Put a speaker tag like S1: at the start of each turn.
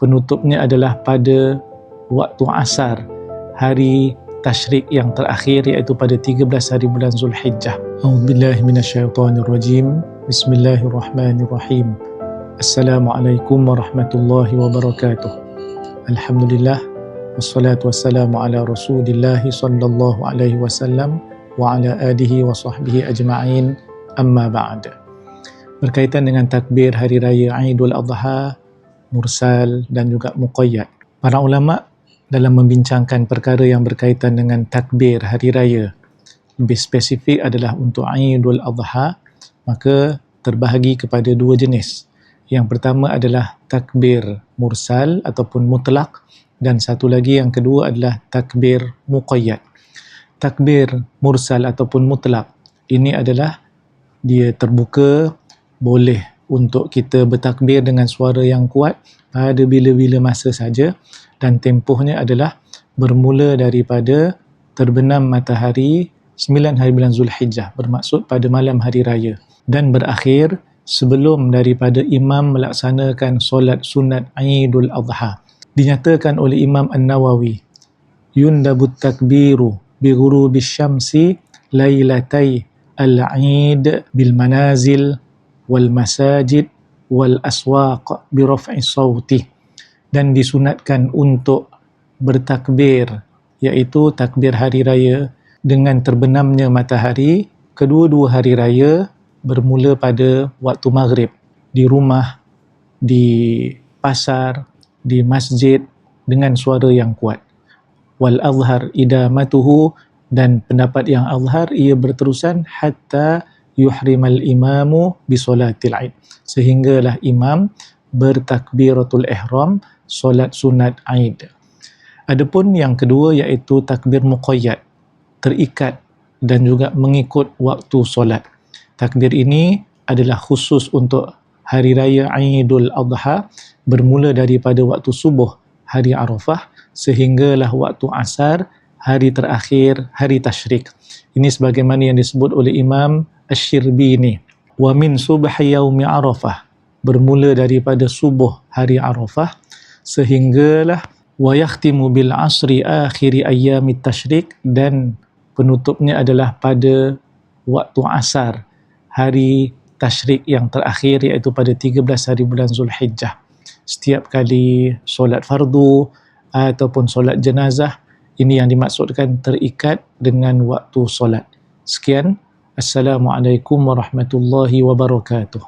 S1: penutupnya adalah pada waktu asar hari tasyrik yang terakhir, iaitu pada 13 hari bulan Zulhijjah. A'udzubillahi minasyaitonirrajim. Bismillahirrahmanirrahim. Assalamualaikum warahmatullahi wabarakatuh. Alhamdulillah, wassalatu wassalamu ala Rasulillah sallallahu alaihi wasallam wa ala alihi wa sahbihi ajma'in. Amma ba'd. Berkaitan dengan takbir hari raya Aidul Adha, mursal dan juga muqayyad, para ulama dalam membincangkan perkara yang berkaitan dengan takbir hari raya, lebih spesifik adalah untuk Aidul Adha, maka terbahagi kepada dua jenis. Yang pertama adalah takbir mursal ataupun mutlak, dan satu lagi yang kedua adalah takbir muqayyad. Takbir mursal ataupun mutlak ini adalah dia terbuka, boleh untuk kita bertakbir dengan suara yang kuat pada bila-bila masa saja, dan tempohnya adalah bermula daripada terbenam matahari 9 hari bulan Zulhijjah, bermaksud pada malam hari raya, dan berakhir sebelum daripada imam melaksanakan solat sunat Aidul Adha. Dinyatakan oleh Imam An-Nawawi, yundabut takbiru bi ghurubis syamsi lailatai al-Aid bil manazil wal masajid wal aswaq bi raf'i sauti. Dan disunatkan untuk bertakbir, iaitu takbir hari raya dengan terbenamnya matahari kedua-dua hari raya bermula pada waktu maghrib, di rumah, di pasar, di masjid, dengan suara yang kuat. Wal azhar idamatuhu, dan pendapat yang azhar ia berterusan hatta yuhrimal imamu bisolatil Aid, sehinggalah imam bertakbiratul ihram solat sunat Aid. Adapun yang kedua iaitu takbir muqayyad, terikat dan juga mengikut waktu solat. Takbir ini adalah khusus untuk hari raya Aidul Adha, bermula daripada waktu subuh hari Arafah sehinggalah waktu asar hari terakhir hari tasyrik. Ini sebagaimana yang disebut oleh Imam Asy-Syirbini, wa min subhi yaumi Arafah, bermula daripada subuh hari Arafah sehinggalah wa yakhtimu bil asri akhiri ayyamit tasyrik, dan penutupnya adalah pada waktu asar hari tasyrik yang terakhir, iaitu pada 13 hari bulan Zulhijjah. Setiap kali solat fardu ataupun solat jenazah, ini yang dimaksudkan terikat dengan waktu solat. Sekian, Assalamualaikum warahmatullahi wabarakatuh.